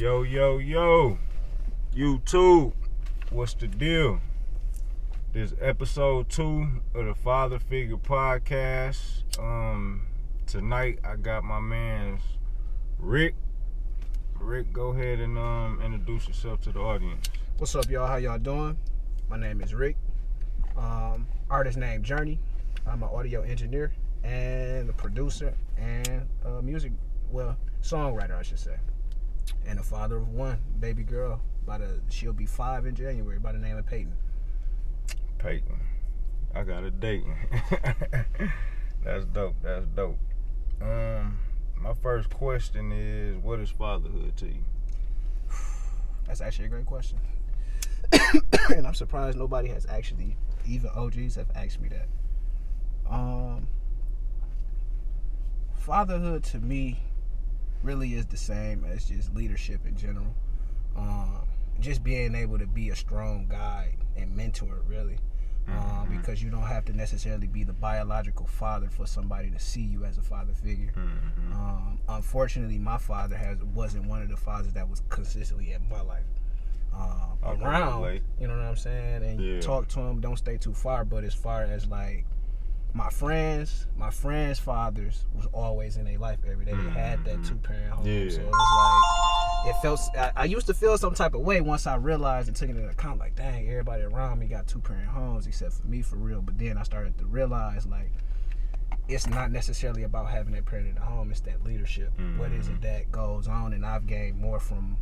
Yo, YouTube, what's the deal? This is episode 2 of the Father Figure Podcast. Tonight I got my man Rick. Rick, go ahead and introduce yourself to the audience. What's up, y'all? How y'all doing? My name is Rick. Artist name Jerne. I'm an audio engineer and a producer and songwriter, I should say. And a father of one baby girl. She'll be 5 in January by the name of Peyton. I got a date. That's dope. My first question is, what is fatherhood to you? That's actually a great question. And I'm surprised nobody has actually, even OGs have asked me that. Fatherhood to me really is the same as just leadership in general. Just being able to be a strong guide and mentor, really. Because you don't have to necessarily be the biological father for somebody to see you as a father figure. Unfortunately, my father wasn't one of the fathers that was consistently in my life. Around, you know what I'm saying? And talk to him, don't stay too far. But as far as like my friends' fathers was always in their life every day. They had that 2-parent home. So it was like, it felt, I used to feel some type of way once I realized and took it into account, like, dang, everybody around me got 2-parent homes except for me, for real. But then I started to realize, like, it's not necessarily about having that parent in the home, it's that leadership. What is it that goes on? And I've gained more from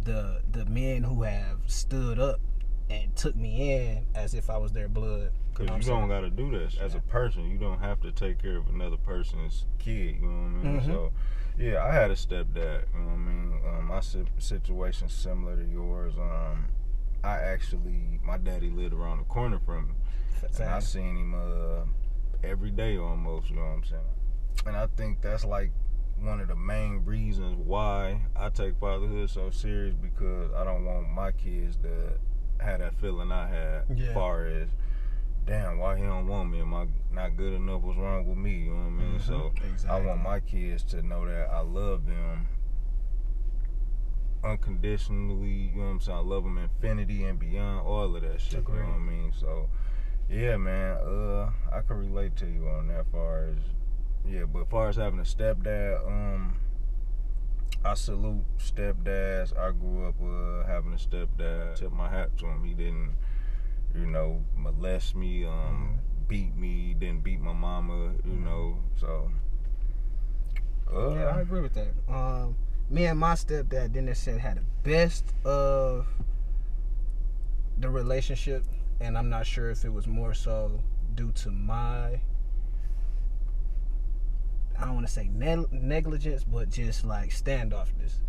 the men who have stood up and took me in as if I was their blood. Because you don't got to do this as a person. You don't have to take care of another person's kid, you know what I mean? So, yeah, I had a stepdad, you know what I mean? My situation's similar to yours. My daddy lived around the corner from me. And I seen him every day almost, you know what I'm saying? And I think that's like one of the main reasons why I take fatherhood so serious, because I don't want my kids to have that feeling I had as far as, damn, why he don't want me? Am I not good enough? What's wrong with me? You know what I mean? So I want my kids to know that I love them unconditionally, you know what I'm saying? I love them infinity and beyond, all of that shit, you know what I mean? So, yeah, man, I can relate to you on that far as, but as far as having a stepdad, I salute stepdads. I grew up having a stepdad. Tip my hat to him. He didn't, molest me, beat me, didn't beat my mama, so. Yeah, I agree with that. Me and my stepdad didn't necessarily have the best of the relationship, and I'm not sure if it was more so due to my, I don't want to say negligence, but just like standoffness.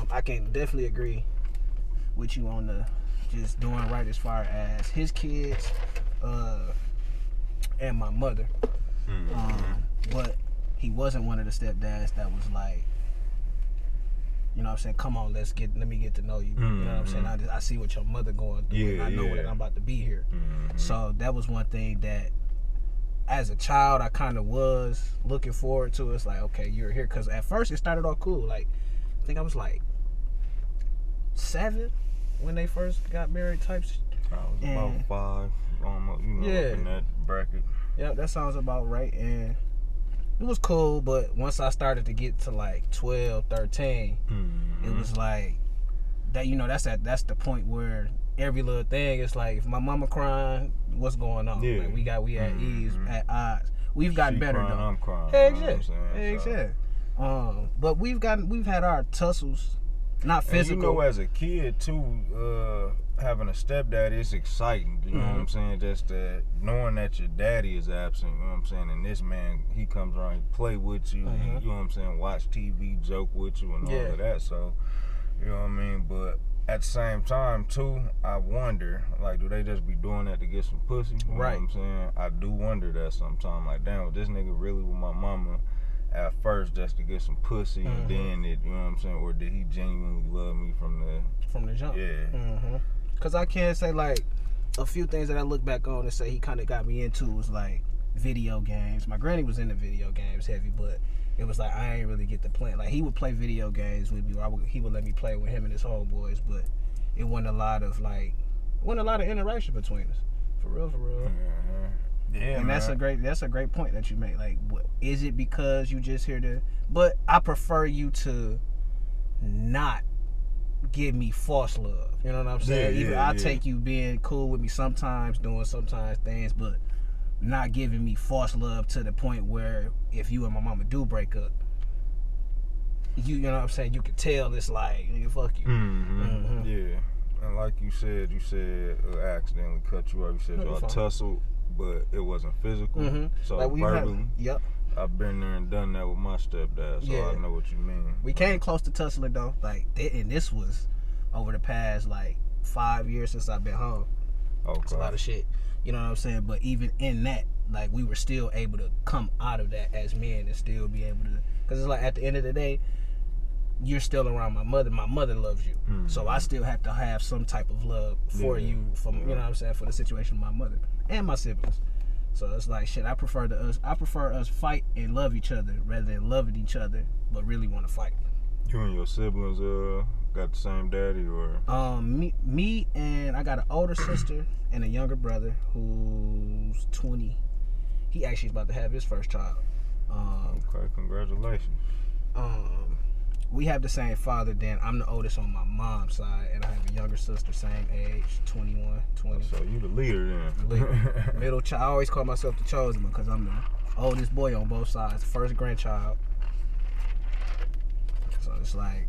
I can definitely agree with you on the just doing right as far as his kids and my mother. But he wasn't one of the stepdads that was like, you know what I'm saying, come on, let me get to know you. You know what I'm saying? I see what your mother going through, and I know that I'm about to be here. So that was one thing that as a child I kind of was looking forward to. It's like, okay, you're here. Because at first it started off cool. Like, I think I was like 7 when they first got married types. I was about 5, almost, in that bracket. Yeah, that sounds about right. And it was cool, but once I started to get to like 12, 13, it was like that. That's the point where every little thing is like, if my mama crying, what's going on? Like we at ease, at odds. We've gotten better though. I'm crying. Heck yeah. But we've had our tussles, not physical. And as a kid too, having a stepdad is exciting. You know what I'm saying? Just knowing that your daddy is absent. You know what I'm saying? And this man, he comes around, he play with you. You know what I'm saying? Watch TV, joke with you, and all of that. So, you know what I mean? But at the same time too, I wonder, like, do they just be doing that to get some pussy? You know what I'm saying? I do wonder that sometimes. Like, damn, was this nigga really with my mama at first just to get some pussy, and then it, you know what I'm saying? Or did he genuinely love me from the jump? Yeah. Because I can't say, like, a few things that I look back on and say he kind of got me into was, like, video games. My granny was into video games heavy, but it was like I ain't really get to play. Like he would play video games with me, or he would let me play with him and his homeboys, but it wasn't a lot of interaction between us. For real. Yeah, and man. that's a great point that you make. Like, is it because you just here to? But I prefer you to not give me false love. You know what I'm saying? I'll take you being cool with me sometimes, doing sometimes things, but not giving me false love to the point where if you and my mama do break up, you know what I'm saying, you could tell it's like, nigga, fuck you. Yeah. And like you said accidentally cut you off. You said y'all tussled, but it wasn't physical. So like verbally. Yep. I've been there and done that with my stepdad, so I know what you mean. We came close to tussling though, and this was over the past like 5 years since I've been home. Okay. It's a lot of shit. You know what I'm saying? But even in that, like, we were still able to come out of that as men and still be able to, because it's like at the end of the day, you're still around my mother. My mother loves you, so I still have to have some type of love for you, from you know what I'm saying, for the situation of my mother and my siblings. So it's like, shit, I prefer us fight and love each other rather than loving each other but really want to fight. You and your siblings got the same daddy, or? Me and I got an older sister and a younger brother who's 20. He actually is about to have his first child. Okay, congratulations. We have the same father. Then I'm the oldest on my mom's side, and I have a younger sister, same age, 21, 20. So you the leader then? Leader. Middle child. I always call myself the chosen one because I'm the oldest boy on both sides, first grandchild. So it's like,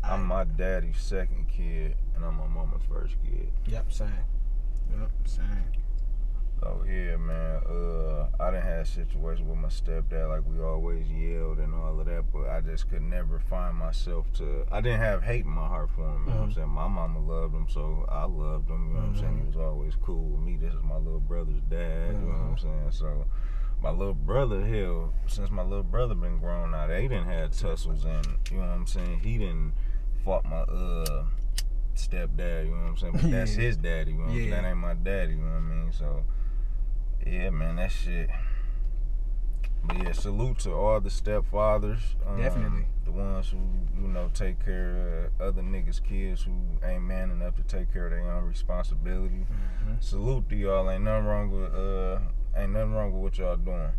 I'm my daddy's second kid, and I'm my mama's first kid. Yep, same. So yeah, man. I done had situations with my stepdad, like we always yelled and all of that, but I just could never find myself to. I didn't have hate in my heart for him. You know what I'm saying? My mama loved him, so I loved him. You know what I'm saying? He was always cool with me. This is my little brother's dad. You know what I'm saying? So my little brother, since my little brother been grown out, they didn't have tussles, and you know what I'm saying. He didn't fought my stepdad. You know what I'm saying? But that's his daddy. You know what I'm saying? That ain't my daddy. You know what I mean? So. Yeah, man, that shit. But yeah, salute to all the stepfathers. Definitely. The ones who, you know, take care of other niggas' kids who ain't man enough to take care of their own responsibility. Salute to y'all. Ain't nothing wrong with what y'all doing.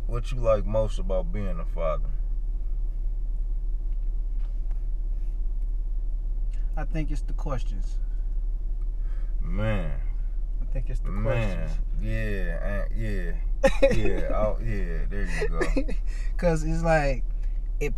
What you like most about being a father? I think it's the questions. Man. I think it's the questions. Yeah, there you go. Cause it's like, it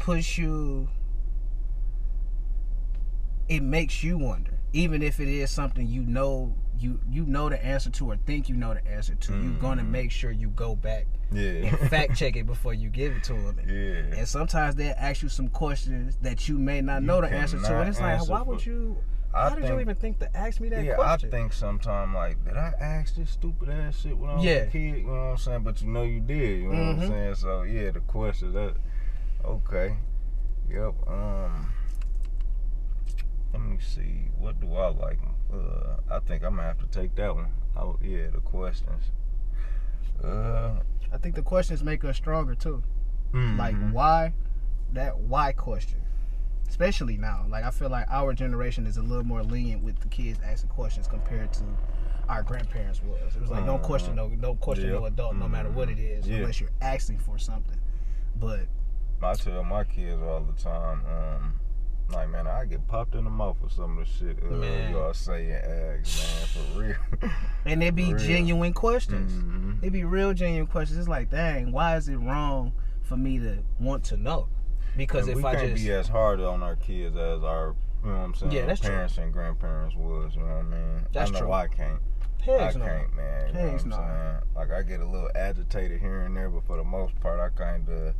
makes you wonder, even if it is something you know the answer to or think you know the answer to. You're gonna make sure you go back and fact check it before you give it to them. And sometimes they'll ask you some questions that you may not know the answer to, and it's like, why would you? How did you even think to ask me that question? I think sometimes, like, did I ask this stupid ass shit when I was a kid? You know what I'm saying? But you know you did. You know what I'm saying? So, yeah, the question, okay. Yep. Let me see. What do I like? I think I'm going to have to take that one. The questions. I think the questions make us stronger, too. Like, why? That why question. Especially now, like, I feel like our generation is a little more lenient with the kids asking questions compared to our grandparents was. It was like, don't question no adult, no matter what it is, unless you're asking for something. But I tell my kids all the time, like, man, I get popped in the mouth for some of the shit y'all say and ask, man, for real. And they be genuine questions. They be real genuine questions. It's like, dang, why is it wrong for me to want to know? Because if I can't be as hard on our kids as our, you know what I'm saying, our parents and grandparents was, you know what I mean? That's true. I can't. I can't, man. You know what I'm saying? Like, I get a little agitated here and there, but for the most part, I kind of,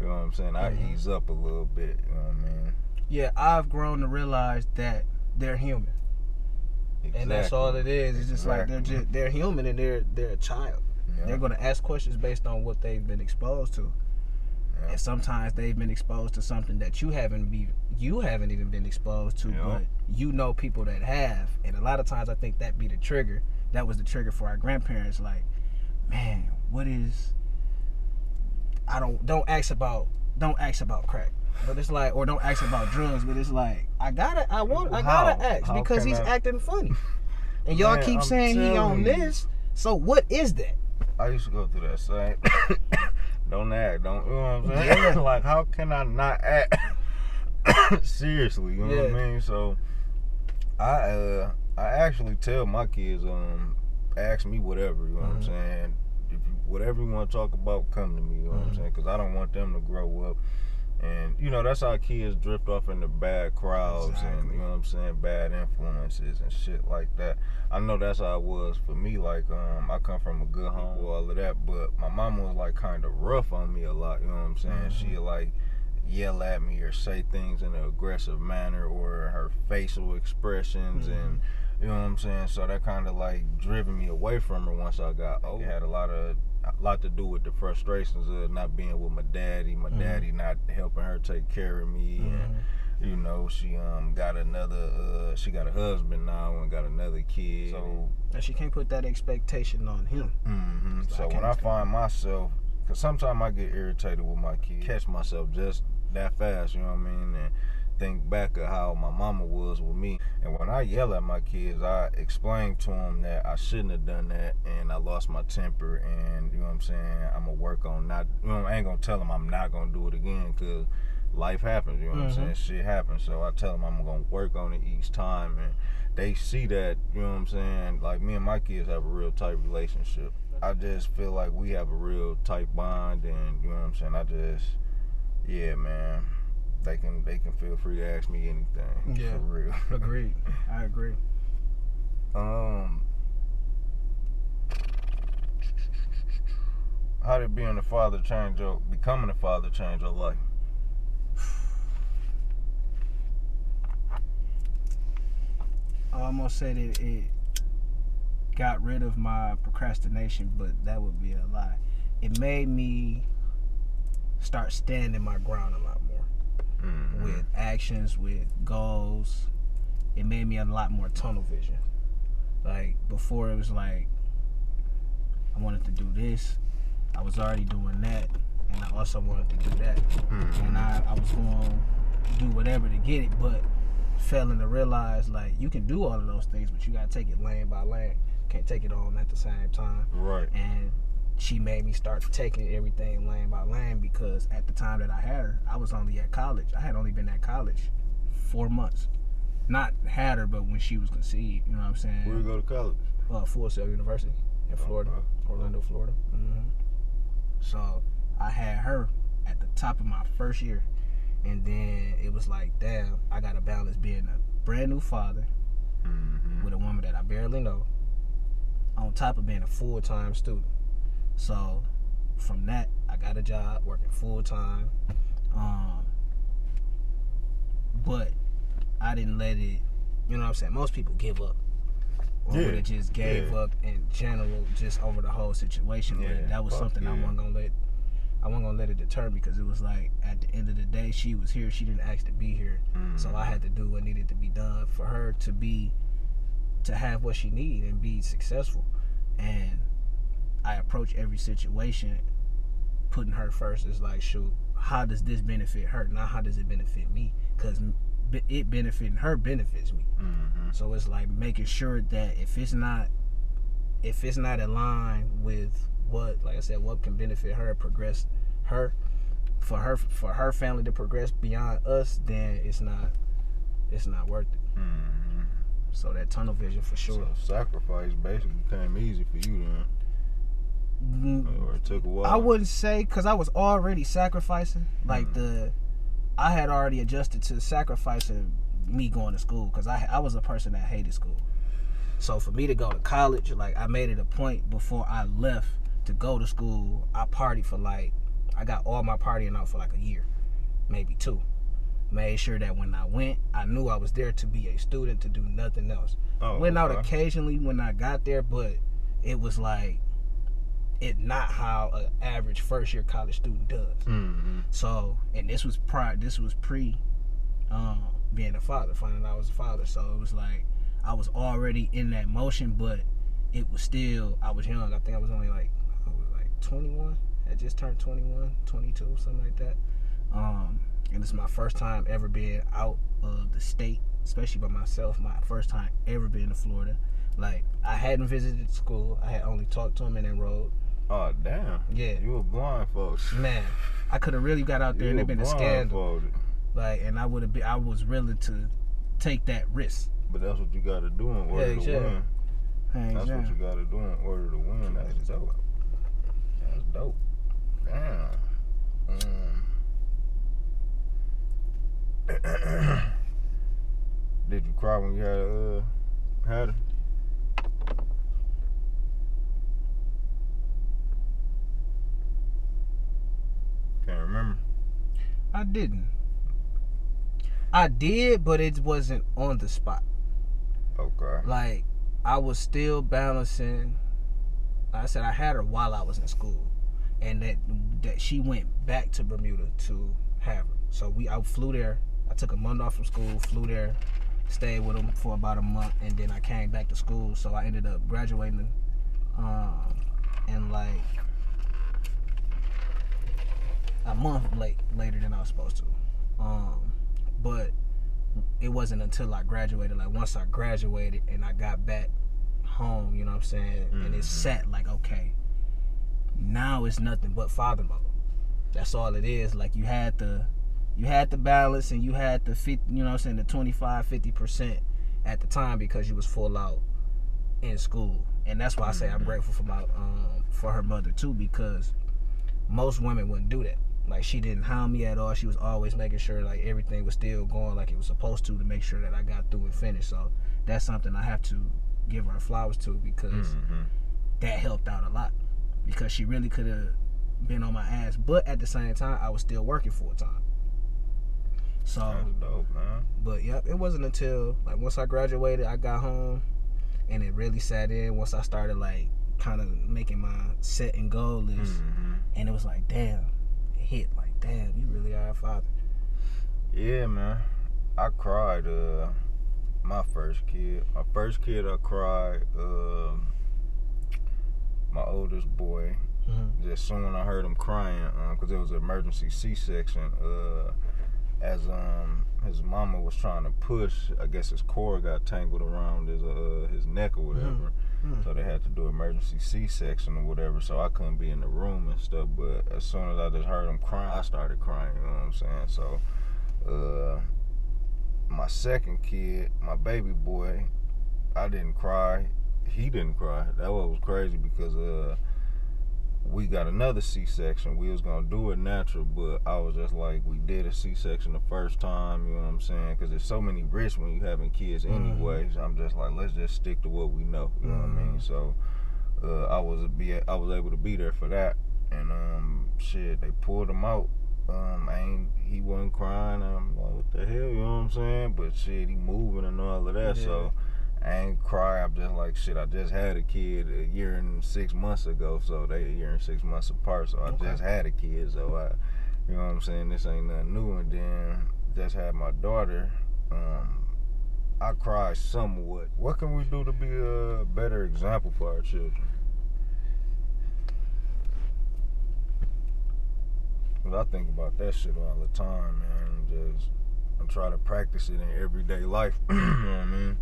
you know what I'm saying, I ease up a little bit, you know what I mean? Yeah, I've grown to realize that they're human. Exactly. And that's all it is. It's just like they're human and they're a child. Yeah. They're going to ask questions based on what they've been exposed to. Yeah. And sometimes they've been exposed to something that you haven't even been exposed to, but you know people that have. And a lot of times I think that be the trigger. That was the trigger for our grandparents. Like, man, what is don't ask about crack. But it's like, or don't ask about drugs, but it's like, I gotta ask because he's acting funny. And y'all keep saying he on this, so what is that? I used to go through that same, don't act, you know what I'm saying? Yeah. Like, how can I not act? Seriously, you know what I mean? So, I actually tell my kids, ask me whatever, you know what I'm saying? Whatever you want to talk about, come to me, you know what I'm saying? Because I don't want them to grow up. And, you know, that's how kids drift off into bad crowds and, you know what I'm saying, bad influences and shit like that. I know that's how it was for me. Like, I come from a good home, all of that, but my mama was, like, kind of rough on me a lot, you know what I'm saying? She'd, like, yell at me or say things in an aggressive manner, or her facial expressions and, you know what I'm saying? So that kind of, like, driven me away from her once I got old. It had a lot to do with the frustrations of not being with my daddy not helping her take care of me, and you know, she got she got a husband now and got another kid, so and she can't put that expectation on him. So when I find myself, because sometimes I get irritated with my kids, catch myself just that fast, you know what I mean, and think back of how my mama was with me. And when I yell at my kids, I explain to them that I shouldn't have done that, and I lost my temper, and you know what I'm saying, I'm gonna work on not, you know, I ain't gonna tell them I'm not gonna do it again, because life happens, you know what I'm saying, shit happens. So I tell them I'm gonna work on it each time, and they see that, you know what I'm saying, like me and my kids have a real tight relationship. I just feel like we have a real tight bond, and you know what I'm saying, yeah, man. They can feel free to ask me anything. Yeah, for real. Agreed. I agree. How did becoming a father change your life? I almost said it got rid of my procrastination, but that would be a lie. It made me start standing my ground a lot more. With actions, with goals. It made me a lot more tunnel vision. Like, before it was like, I wanted to do this, I was already doing that, and I also wanted to do that. And I was going to do whatever to get it, but failing to realize, like, you can do all of those things, but you got to take it lane by lane. Can't take it all at the same time. Right. And she made me start taking everything lane by lane, because at the time that I had her, I was only at college. I had only been at college 4 months. Not had her, but when she was conceived, you know what I'm saying? Where you go to college? Full Sail University in Florida, Orlando, Florida. So I had her at the top of my first year, and then it was like, damn, I gotta balance being a brand new father with a woman that I barely know, on top of being a full-time student. So from that, I got a job working full-time, but I didn't let it, you know what I'm saying? Most people give up, or would have just gave up in general, just over the whole situation. But that was something I wasn't gonna let it deter me, because it was like, at the end of the day, she was here, she didn't ask to be here, so I had to do what needed to be done for her to have what she needed and be successful. And I approach every situation putting her first. It's like, shoot, how does this benefit her? Not how does it benefit me? Because it benefiting her benefits me. So it's like making sure that if it's not in line with what, like I said, what can benefit her, progress her, for her family to progress beyond us, then it's not worth it. So that tunnel vision for sure. So sacrifice basically became easy for you then. Or it took a while. I wouldn't say, because I was already sacrificing. Like, I had already adjusted to sacrificing me going to school, because I was a person that hated school. So for me to go to college, like, I made it a point before I left to go to school. I partied for I got all my partying out for like a year, maybe 2. Made sure that when I went, I knew I was there to be a student, to do nothing else. Went out occasionally when I got there, but it was like, it not how an average first year college student does. So, and this was pre being a father, finding out I was a father. So it was like, I was already in that motion, but it was still, I was young. I think I was only like 21. had just turned 21, 22, something like that. And it's my first time ever being out of the state, especially by myself. My first time ever being to Florida. Like, I hadn't visited school. I had only talked to him and enrolled. Oh, damn. Yeah. You were blindfolded. Man, I could have really got out there and it'd been a scandal. Like, and I was willing to take that risk. But that's what you got to do in order to win. That's what you got to do in order to win. That's dope. That's dope. Damn. Did you cry when you had her? Can't remember. I didn't. I did, but it wasn't on the spot. Okay. Like, I was still balancing. I said I had her while I was in school, and that she went back to Bermuda to have her. So I flew there. I took a month off from school, flew there, stayed with them for about a month, and then I came back to school. So I ended up graduating in like a month later than I was supposed to. But it wasn't until I graduated, like once I graduated and I got back home, you know what I'm saying, and it sat like, okay, now it's nothing but father mode. That's all it is. Like, you had the balance, and you had the 50, you know what I'm saying, the 25-50% at the time, because you was full out in school. And that's why I say I'm grateful for her mother too, because most women wouldn't do that. Like, she didn't hound me at all. She was always making sure like everything was still going like it was supposed to make sure that I got through and finished. So that's something I have to give her flowers to, because that helped out a lot, because she really could have been on my ass, but at the same time I was still working full time. So that's dope, man. But yep, it wasn't until like once I graduated, I got home, and it really sat in once I started like kind of making my set and goal list, and it was like, damn, it hit like, damn, you really are a father. Yeah, man. I cried my first kid I cried, my oldest boy, just soon I heard him crying, because it was an emergency C-section, as his mama was trying to push. I guess his cord got tangled around his neck or whatever, so they had to do emergency C-section or whatever, so I couldn't be in the room and stuff. But as soon as I just heard him crying, I started crying, you know what I'm saying? So my second kid, my baby boy, I didn't cry. He didn't cry. That was crazy, because we got another C-section. We was gonna do it natural, but I was just like, we did a C-section the first time, you know what I'm saying? Because there's so many risks when you having kids anyways. I'm just like, let's just stick to what we know, you know what I mean? So I was able to be there for that, and shit, they pulled him out. He wasn't crying. I'm like, what the hell, you know what I'm saying? But shit, he moving and all of that, so I ain't cry. I'm just like, shit, I just had a kid a year and 6 months ago, so they a year and 6 months apart, so I just had a kid, so you know what I'm saying, this ain't nothing new. And then just had my daughter, I cried somewhat. What can we do to be a better example for our children? Cause I think about that shit all the time, man. I try to practice it in everyday life. You know what I mean?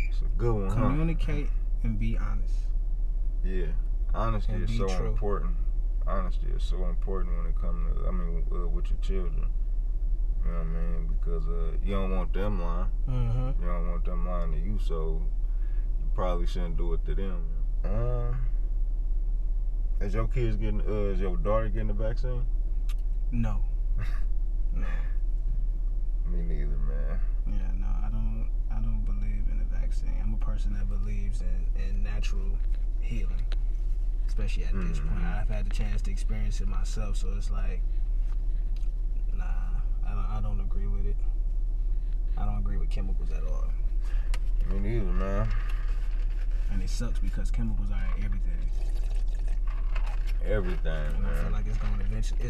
It's a good one. Communicate and be honest. Yeah, honesty is so important. Honesty is so important when it comes to, with your children. You know what I mean? Because you don't want them lying. You don't want them lying to you, so you probably shouldn't do it to them. Is your daughter getting the vaccine? No. No. Me neither, man. Yeah, no, I don't believe in the vaccine. I'm a person that believes in natural healing, especially at this point. I've had the chance to experience it myself, so it's like, nah, I don't agree with it. I don't agree with chemicals at all. Me neither, man. And it sucks because chemicals are in everything. Everything, and man. I feel like it's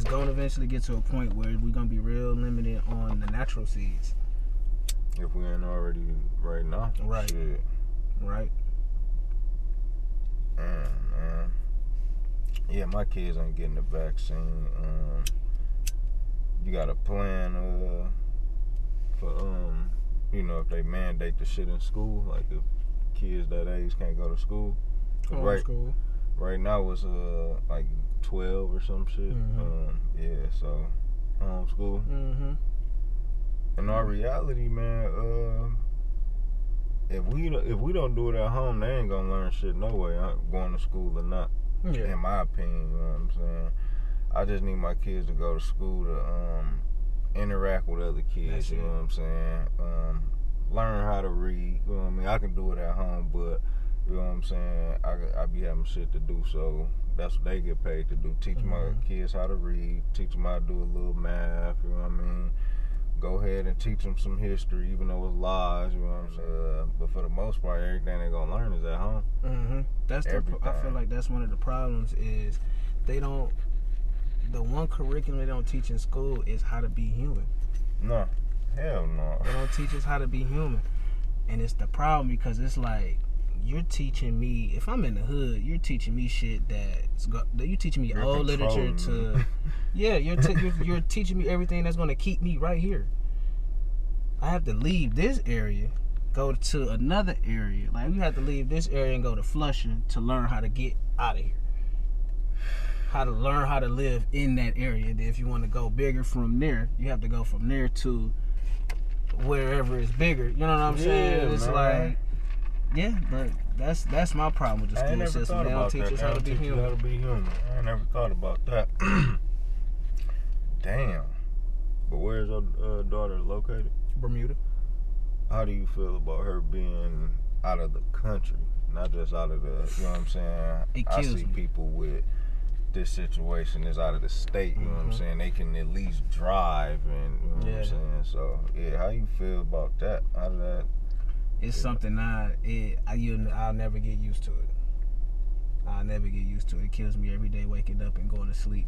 going to eventually get to a point where we're going to be real limited on the natural seeds. If we ain't already right now. Right. Shit. Right. my kids ain't getting the vaccine. You got a plan for if they mandate the shit in school, like if kids that age can't go to school. Homeschool. Right now it's like 12 or some shit. So homeschool. In our reality, man, if we don't do it at home, they ain't gonna learn shit no way. Going to school or not. In my opinion, you know what I'm saying. I just need my kids to go to school to interact with other kids. You know what I'm saying. Learn how to read. You know what I mean. I can do it at home, but you know what I'm saying. I be having shit to do, so that's what they get paid to do. Teach my kids how to read. Teach them how to do a little math. You know what I mean. Go ahead and teach them some history, even though it's lies. You know what I'm saying. But for the most part, everything they're gonna learn is at home. I feel like that's one of the problems is they don't. The one curriculum they don't teach in school is how to be human. No, hell no. They don't teach us how to be human, and it's the problem because it's like you're teaching me. If I'm in the hood, you're teaching me shit you're teaching me old literature to. Yeah, you're teaching me everything that's gonna keep me right here. I have to leave this area, go to another area. Like you have to leave this area and go to Flushing to learn how to get out of here. How to learn how to live in that area. And if you want to go bigger from there, you have to go from there to wherever is bigger. You know what I'm saying? It's like, but that's my problem with the school system. They don't teach us how to be human. I never thought about that. Damn. But where's your daughter located? Bermuda. How do you feel about her being out of the country? Not just out of the, you know what I'm saying? I see people with this situation is out of the state, you know what I'm saying? They can at least drive and, you know what I'm saying? So, how you feel about that? How did that? It's something I'll never get used to it. I'll never get used to it. It kills me every day waking up and going to sleep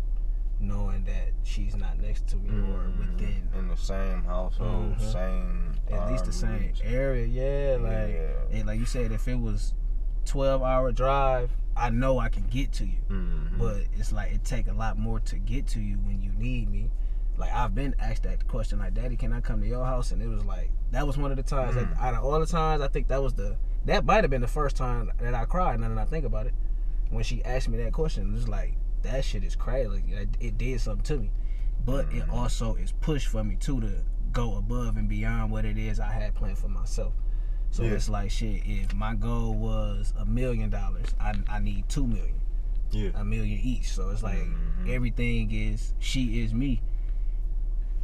knowing that she's not next to me or within. In the same household, same at least the same area, like you said, if it was 12-hour drive, I know I can get to you. But it's like it take a lot more to get to you when you need me. Like I've been asked that question, like, Daddy, can I come to your house? And it was like, that was one of the times that out of all the times, I think that might have been the first time that I cried now that I think about it. When she asked me that question, it was like, that shit is crazy. It did something to me. But it also is push for me too to go above and beyond what it is I had planned for myself. So it's like, shit, if my goal was $1 million, I need 2 million. $1 million each. So it's like everything is, she is me.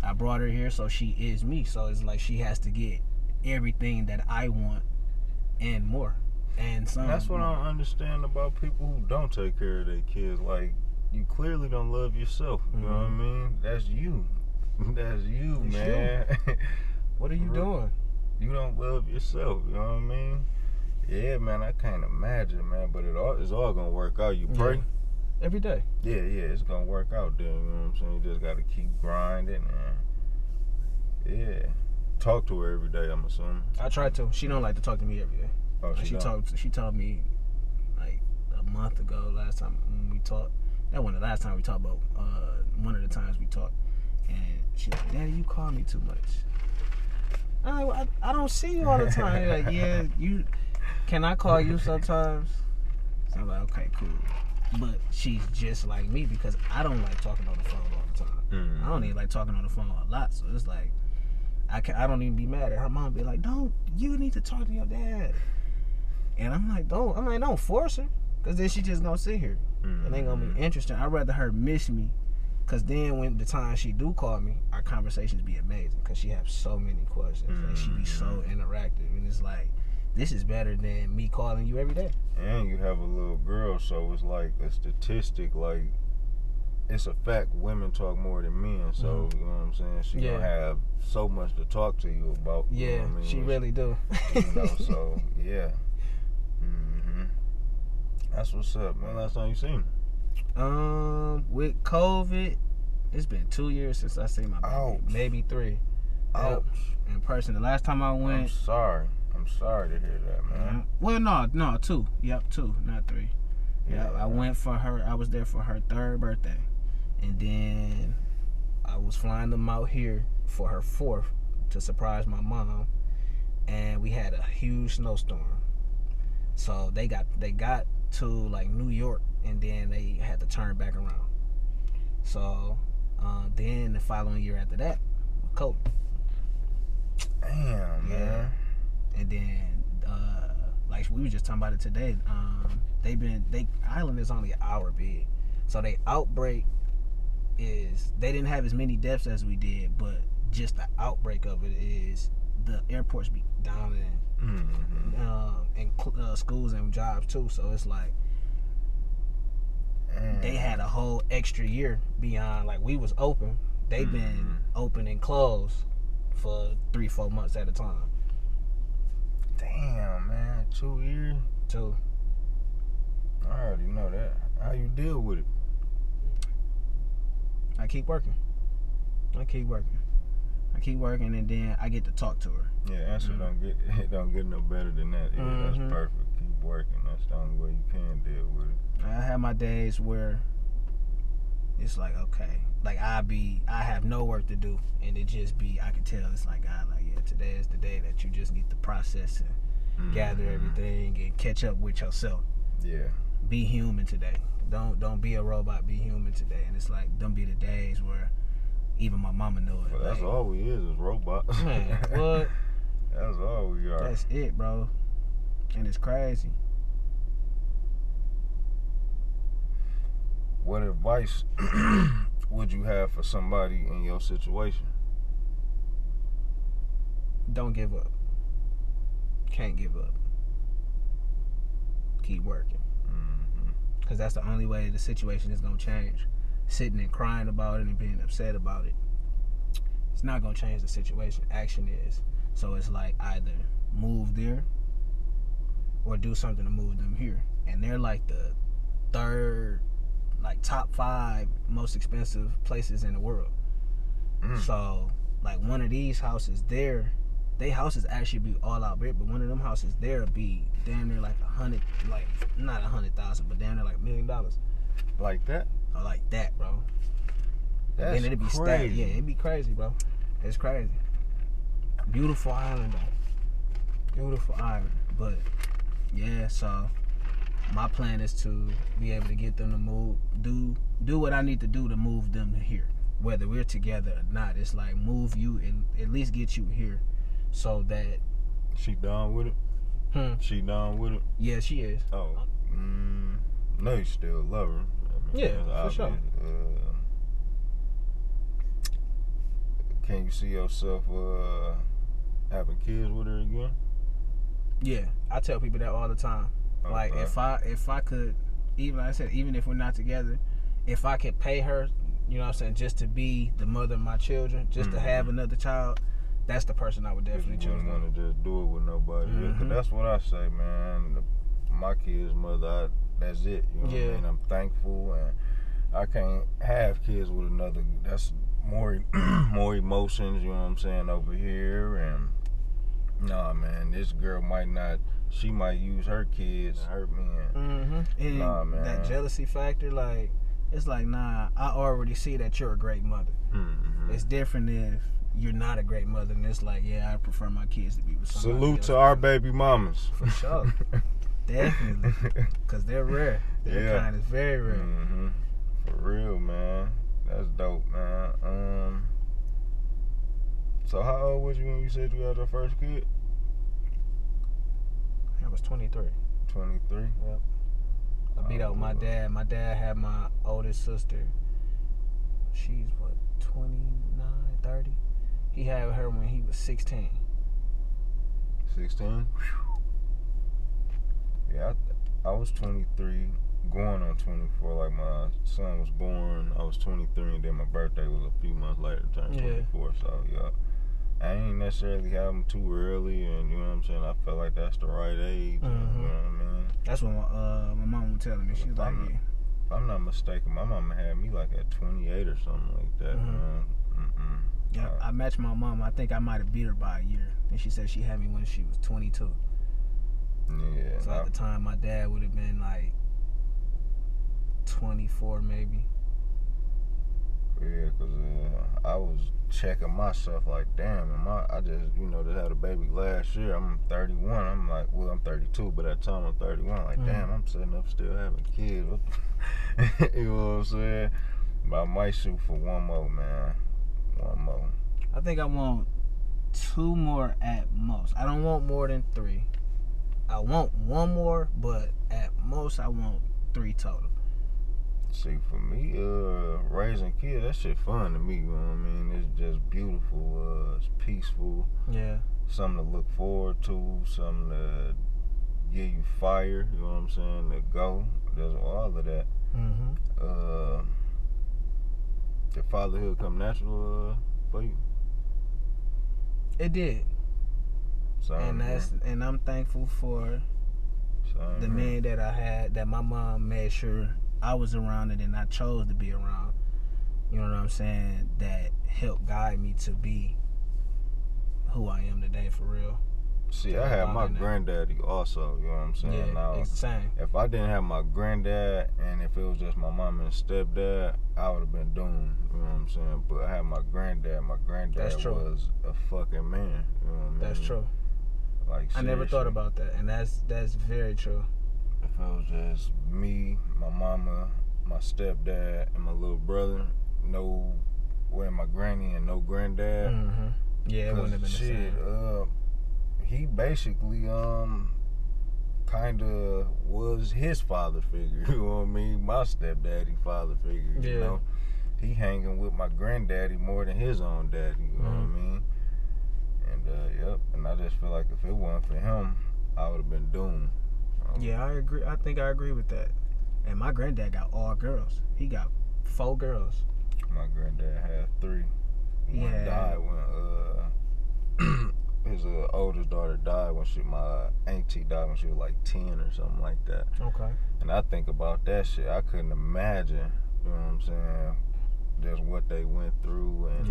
I brought her here, so she is me. So it's like she has to get everything that I want and more. And some. That's what I don't understand about people who don't take care of their kids. Like, you clearly don't love yourself. You know what I mean? That's you. That's you, man. What are you doing? You don't love yourself. You know what I mean? Yeah, man, I can't imagine, man. But it's all gonna work out. You pray? Every day. Yeah, it's gonna work out there. You know what I'm saying? You just gotta keep grinding, man. Yeah. Talk to her every day, I'm assuming. I try to. She don't like to talk to me every day. Oh, she told me like a month ago, last time when we talked. That wasn't the last time we talked, but one of the times we talked. And she's like, Daddy, you call me too much. I don't see you all the time. You're like, yeah, can I call you sometimes? So I'm like, okay, cool. But she's just like me because I don't like talking on the phone all the time. I don't even like talking on the phone a lot. So it's like, I don't even be mad at her mom. Be like, you need to talk to your dad. And I'm like, don't force her. Because then she just gonna sit here. It ain't gonna be interesting. I'd rather her miss me. Because then when the time she do call me, our conversations be amazing. Because she has so many questions. And she be so interactive. And it's like, this is better than me calling you every day. And you have a little girl, so it's like a statistic. Like, it's a fact women talk more than men. So, you know what I'm saying? She gonna have so much to talk to you about. You know what I mean? She really do. So, yeah. That's what's up, man. Last time you seen her? With COVID, it's been 2 years since I seen my baby. Ouch. Maybe 3. Ouch. In person. The last time I went. I'm sorry to hear that, man. Well, no, 2. Yep, 2, not 3. Yeah, I went for her. I was there for her 3rd birthday, and then I was flying them out here for her 4th to surprise my mom, and we had a huge snowstorm. So they got to like New York, and then they had to turn back around. So then the following year after that, COVID. Damn, man. And then like we were just talking about it today. Island is only an hour big, so they outbreak is they didn't have as many deaths as we did, but just the outbreak of it is the airports be down and schools and jobs too. So it's like they had a whole extra year beyond. Like we was open, they've been open and closed for 3-4 months at a time. Damn, man, 2 years. 2. I already know that. How you deal with it? I keep working, and then I get to talk to her. Yeah, answer don't get no better than that. Yeah, that's perfect. Keep working. That's the only way you can deal with it. I have my days where it's like, okay, like I have no work to do, and it just be, I can tell it's like, God, like, yeah, today is the day that you just need to process and gather everything and catch up with yourself. Yeah. Be human today. Don't be a robot. Be human today. And it's like, them be the days where even my mama knew it. Well, that's like, all we is robots. Man, what? That's all we are. That's it, bro. And it's crazy. What advice would you have for somebody in your situation? Don't give up. Can't give up. Keep working. Because that's the only way the situation is going to change. Sitting and crying about it and being upset about it, it's not going to change the situation. Action is. So it's like either move there or do something to move them here. And they're like the 3rd, like top 5 most expensive places in the world. So like one of these houses there, they houses actually be all out big, but one of them houses there be damn near like 100, like not 100,000, but damn near like $1 million. Like that? Or like that, bro. That's then it'd be crazy. Yeah, it'd be crazy, bro. It's crazy. Beautiful island, though. Beautiful island. But yeah, so my plan is to be able to get them to move, do what I need to do to move them to here. Whether we're together or not, it's like move you and at least get you here. So that she down with it? She down with it? Yeah, she is. Oh, no, you still love her. I mean, yeah, for sure. Can you see yourself having kids with her again? Yeah, I tell people that all the time. Okay. Like if I could, even like I said, even if we're not together, if I could pay her, you know what I'm saying, just to be the mother of my children, just to have another child, that's the person I would definitely choose. You wouldn't want to just do it with nobody. Yeah, cause that's what I say, man. My kid's mother, that's it. You know what I mean? I'm thankful, and I can't have kids with another. That's more emotions. You know what I'm saying over here, and nah, man, this girl might not. She might use her kids to hurt me. And nah, man. That jealousy factor, like, it's like, nah, I already see that you're a great mother. It's different if you're not a great mother, and it's like, yeah, I prefer my kids to be with somebody else. Salute to our baby mamas. For sure. Definitely. Because they're rare. Their kind is very rare. For real, man. That's dope, man. So how old was you when you said you had your first kid? I was 23. 23? Yep. I beat out my dad. My dad had my oldest sister. She's, what, 29, 30? He had her when he was 16. 16? Yeah, I was 23, going on 24. Like, my son was born, I was 23, and then my birthday was a few months later, turned 24. So, yeah. I ain't necessarily have them too early, and you know what I'm saying? I felt like that's the right age, and, you know what I mean? That's what my mom was telling me. She was like, yeah. If I'm not mistaken, my mama had me like at 28 or something like that, man. Yeah, I matched my mom. I think I might have beat her by a year. And she said she had me when she was 22. Yeah. So at the time, my dad would have been like 24 maybe. Yeah, because I was checking myself like, damn, I just, just had a baby last year. I'm 31. I'm like, well, I'm 32, but at the time I'm 31. Like, damn, I'm sitting up still having kids. You know what I'm saying? But I might shoot for one more, man. One more. I think I want 2 more at most. I don't want more than 3. I want 1 more, but at most I want 3 total. See, for me, raising kids, that shit fun to me, you know what I mean? It's just beautiful, it's peaceful. Yeah. Something to look forward to, something to give you fire, you know what I'm saying, to go. There's all of that. Mm-hmm. Did fatherhood come natural for you? It did. Same and I'm thankful for the men that I had, that my mom made sure I was around and I chose to be around. You know what I'm saying? That helped guide me to be who I am today, for real. See, I had my granddaddy also, you know what I'm saying? Yeah, now, same. If I didn't have my granddad and if it was just my mom and stepdad, I would have been doomed, you know what I'm saying? But I had my granddad. My granddad was a fucking man, you know what I mean? That's true. Like, I never thought about that, and that's very true. If it was just me, my mama, my stepdad, and my little brother, my granny and no granddad. Mm-hmm. Yeah, it wouldn't have been the same. He basically kind of was his father figure. You know what I mean? My stepdaddy father figure. Yeah. You know, he hanging with my granddaddy more than his own daddy. You know what I mean? And yep. And I just feel like if it wasn't for him, I would have been doomed. Yeah, I agree. I think I agree with that. And my granddad got all girls. He got 4 girls. My granddad had 3. One died when his oldest daughter died when my auntie died when she was like 10 or something like that. Okay. And I think about that shit. I couldn't imagine, you know what I'm saying, just what they went through. And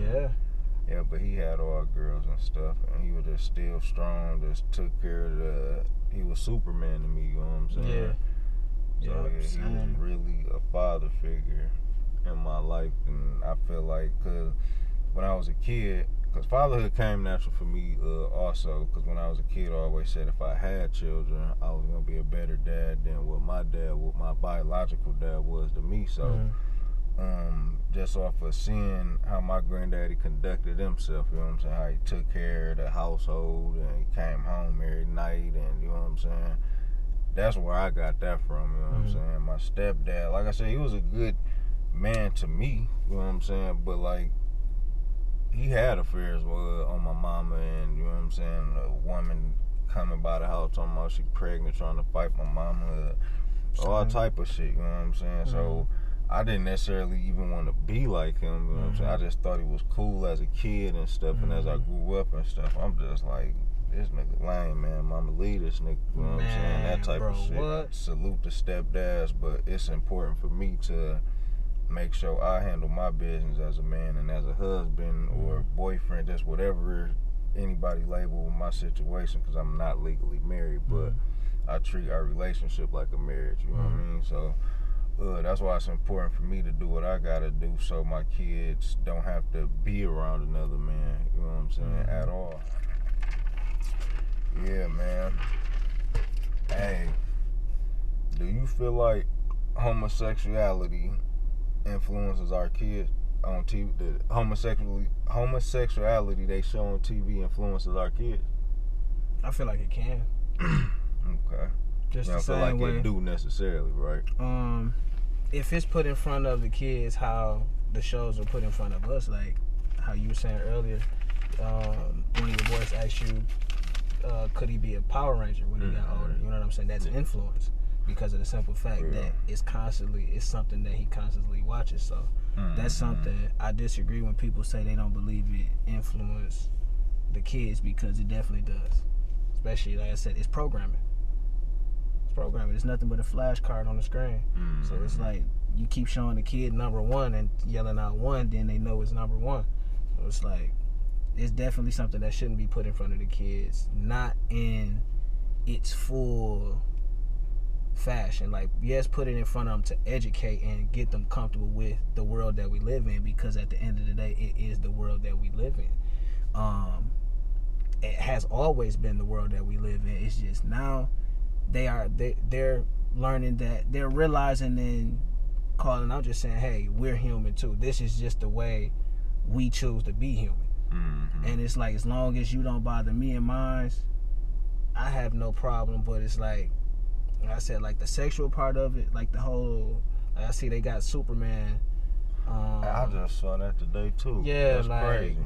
yeah, but he had all girls and stuff, and he was just still strong, just took care of he was Superman to me, you know what I'm saying? Yeah. So yeah, he was really a father figure in my life, and I feel like, cause when I was a kid, because fatherhood came natural for me also, because when I was a kid, I always said if I had children, I was going to be a better dad than what my biological dad was to me. So just off of seeing how my granddaddy conducted himself, you know what I'm saying, how he took care of the household and he came home every night, and you know what I'm saying, that's where I got that from, you know what I'm saying. My stepdad, like I said, he was a good man to me, you know what I'm saying, but like, he had affairs on my mama, and you know what I'm saying, a woman coming by the house talking about she pregnant, trying to fight my mama, all type of shit, you know what I'm saying. So I didn't necessarily even want to be like him, you know what I'm saying. I just thought he was cool as a kid and stuff, and as I grew up and stuff, I'm just like, this nigga lame, man. Mama leave this nigga, you know what I'm saying, that type of shit. What? Salute the stepdads, but it's important for me to make sure I handle my business as a man and as a husband or boyfriend, just whatever anybody label my situation, because I'm not legally married, but I treat our relationship like a marriage, you know what I mean? So that's why it's important for me to do what I gotta do so my kids don't have to be around another man, you know what I'm saying, at all. Yeah, man. Hey, do you feel like homosexuality influences our kids on TV? The homosexuality they show on TV influences our kids? I feel like it can. Okay. Just I the feel same like way. it do necessarily, right? If it's put in front of the kids how the shows are put in front of us, like how you were saying earlier, one of your boys asked you, could he be a Power Ranger when he got older? You know what I'm saying? That's influence, because of the simple fact that it's something that he constantly watches. So that's something I disagree when people say they don't believe it influence the kids, because it definitely does. Especially, like I said, it's programming. It's nothing but a flashcard on the screen. So it's like you keep showing the kid number 1 and yelling out 1, then they know it's number 1. So it's like, it's definitely something that shouldn't be put in front of the kids, not in its full fashion. Like, yes, put it in front of them to educate and get them comfortable with the world that we live in, because at the end of the day, it is the world that we live in. It has always been the world that we live in. It's just now they're learning that, they're realizing and calling out, just saying, hey, we're human too. This is just the way we choose to be human. Mm-hmm. And it's like, as long as you don't bother me and mine, I have no problem. But it's like I said, like the sexual part of it, like the whole, like I see they got Superman. I just saw that today too. Yeah, that's like, crazy.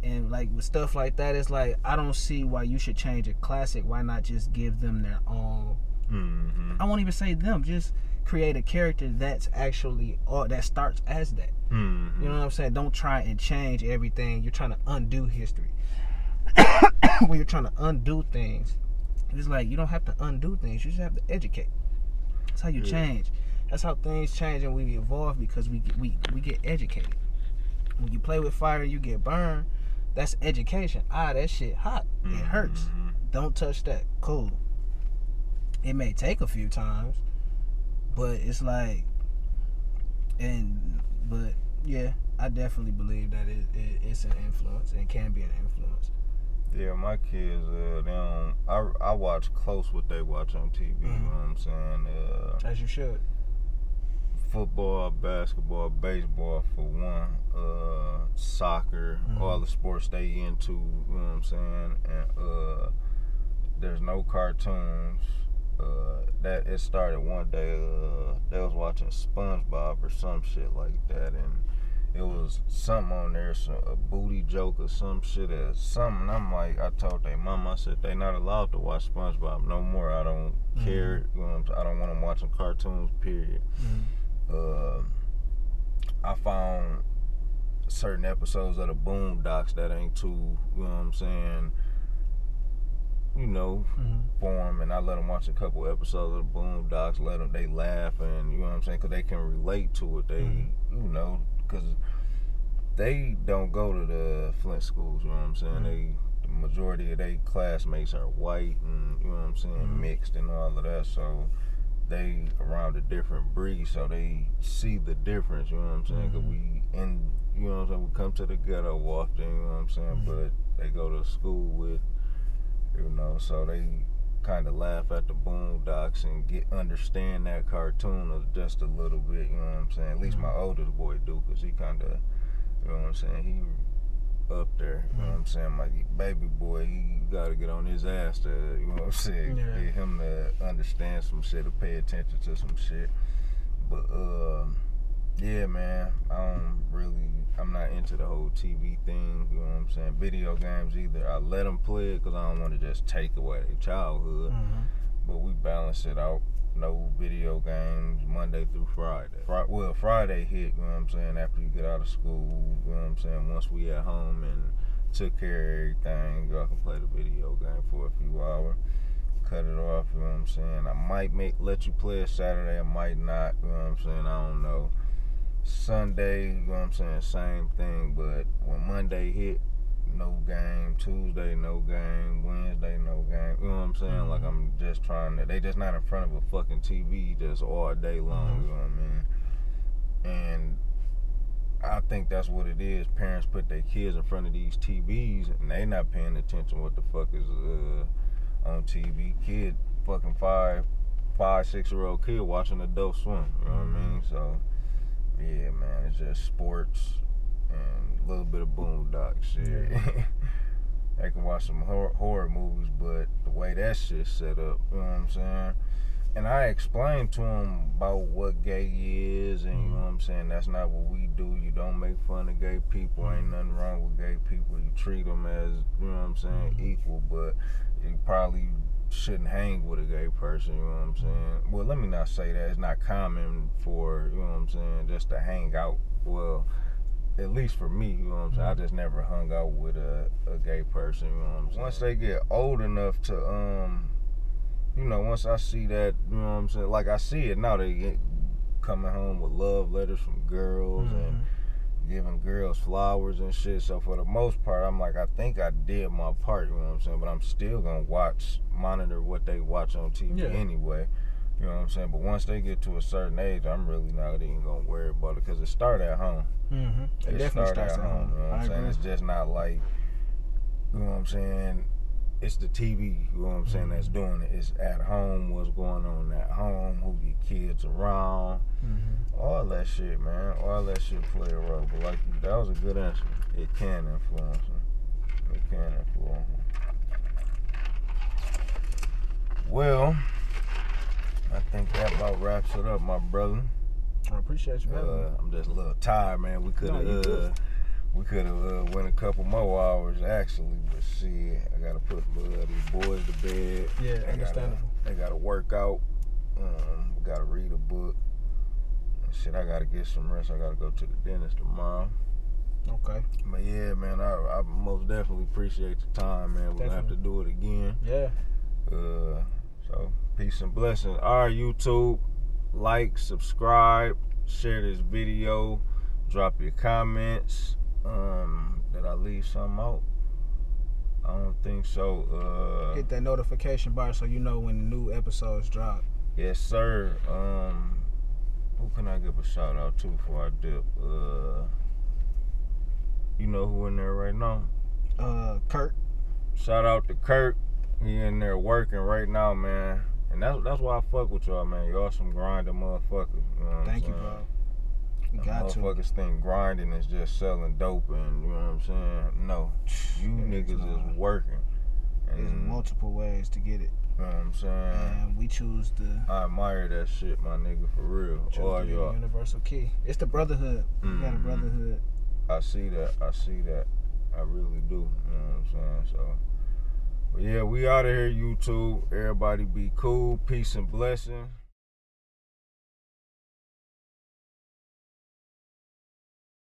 And like with stuff like that, it's like, I don't see why you should change a classic. Why not just give them their own? Mm-hmm. I won't even say them. Just create a character that's actually, or that starts as that. Mm-hmm. You know what I'm saying? Don't try and change everything. You're trying to undo history. When you're trying to undo things, it's like, you don't have to undo things. You just have to educate. That's how you change. That's how things change and we evolve, because we get educated. When you play with fire and you get burned, that's education. That shit hot. It hurts. Don't touch that. Cool. It may take a few times, but it's like, but yeah, I definitely believe that it's an influence and can be an influence. Yeah, my kids, I watch close what they watch on TV. You know what I'm saying? As you should. Football, basketball, baseball for one, soccer, all the sports they into, you know what I'm saying? And there's no cartoons. That it started one day, they was watching SpongeBob or some shit like that, and it was something on there, a booty joke or some shit or something. I'm like, I told their mom, I said, they not allowed to watch SpongeBob no more. I don't care. You know, I don't want them watching cartoons, period. I found certain episodes of the Boondocks that ain't too, you know what I'm saying, for them, and I let them watch a couple episodes of the Boondocks, they laugh, and you know what I'm saying, because they can relate to it. They, because they don't go to the Flint schools, you know what I'm saying, the majority of their classmates are white and, you know what I'm saying, mixed and all of that, so they around a different breed, so they see the difference, you know what I'm saying, because you know what I'm saying, we come to the ghetto often, you know what I'm saying, but they go to school with, so they kind of laugh at the Boondocks and understand that cartoon just a little bit, you know what I'm saying, at least my oldest boy do, because he kind of, you know what I'm saying, he up there, you know what I'm saying, like baby boy, he got to get on his ass to, you know what I'm saying, get him to understand some shit, to pay attention to some shit. But yeah, man, I'm not into the whole TV thing, you know what I'm saying, video games either. I let them play it because I don't want to just take away their childhood, but we balance it out. No video games Monday through Friday. Friday hit, you know what I'm saying, after you get out of school, you know what I'm saying, once we at home and took care of everything, y'all can play the video game for a few hours, cut it off, you know what I'm saying. I might let you play it Saturday, I might not, you know what I'm saying, I don't know. Sunday, you know what I'm saying, same thing, but when Monday hit, no game. Tuesday, no game. Wednesday, no game. You know what I'm saying? Like, I'm just they just not in front of a fucking TV just all day long, you know what I mean? And I think that's what it is. Parents put their kids in front of these TVs and they not paying attention what the fuck is on TV. Kid, fucking 6-year-old kid watching Adult Swim, you know what I mean? So, yeah, man, it's just sports and a little bit of Boondock shit. They can watch some horror movies, but the way that shit's set up, you know what I'm saying? And I explained to them about what gay is, and you know what I'm saying, that's not what we do. You don't make fun of gay people. Ain't nothing wrong with gay people. You treat them as, you know what I'm saying, equal, but you probably shouldn't hang with a gay person, you know what I'm saying? Well, let me not say that. It's not common for, you know what I'm saying, just to hang out. Well, at least for me, you know what I'm saying, I just never hung out with a gay person, you know what I'm saying. Once they get old enough to, once I see that, you know what I'm saying, like I see it now, they get coming home with love letters from girls and giving girls flowers and shit. So for the most part, I'm like, I think I did my part, you know what I'm saying, but I'm still gonna monitor what they watch on TV anyway. You know what I'm saying? But once they get to a certain age, I'm really not even gonna worry about it because it start at home. Mm-hmm. It definitely starts at home. You know what I'm saying? Agree. It's just not like, you know what I'm saying? It's the TV, you know what I'm saying, that's doing it. It's at home, what's going on at home, who your kids around, all that shit, man. All that shit play a role. But like, that was a good answer. It can influence them. It can influence them. Well, I think that about wraps it up, my brother. I appreciate you, brother. I'm just a little tired, man. We could have went a couple more hours actually, but shit, I gotta put these boys to bed. Yeah, understandable. They gotta work out. We gotta read a book. And shit, I gotta get some rest. I gotta go to the dentist tomorrow. Okay. But yeah, man, I most definitely appreciate your time, man. We're gonna have to do it again. Yeah. So peace and blessings. All right, YouTube, like, subscribe, share this video, drop your comments. Did I leave something out? I don't think so. Hit that notification bar so you know when the new episodes drop. Yes, sir. Who can I give a shout out to before I dip? You know who in there right now? Kurt. Shout out to Kurt. He in there working right now, man. And that's why I fuck with y'all, man. Y'all some grinding motherfuckers. You know Thank you, bro. You got to. Motherfuckers think grinding is just selling dope and, you know what I'm saying? No. You niggas is working. And there's multiple ways to get it. You know what I'm saying? And we choose I admire that shit, my nigga, for real. All y'all. Universal key. It's the brotherhood. You got a brotherhood. I see that. I really do. You know what I'm saying? So, but yeah, we out of here, YouTube. Everybody be cool. Peace and blessings.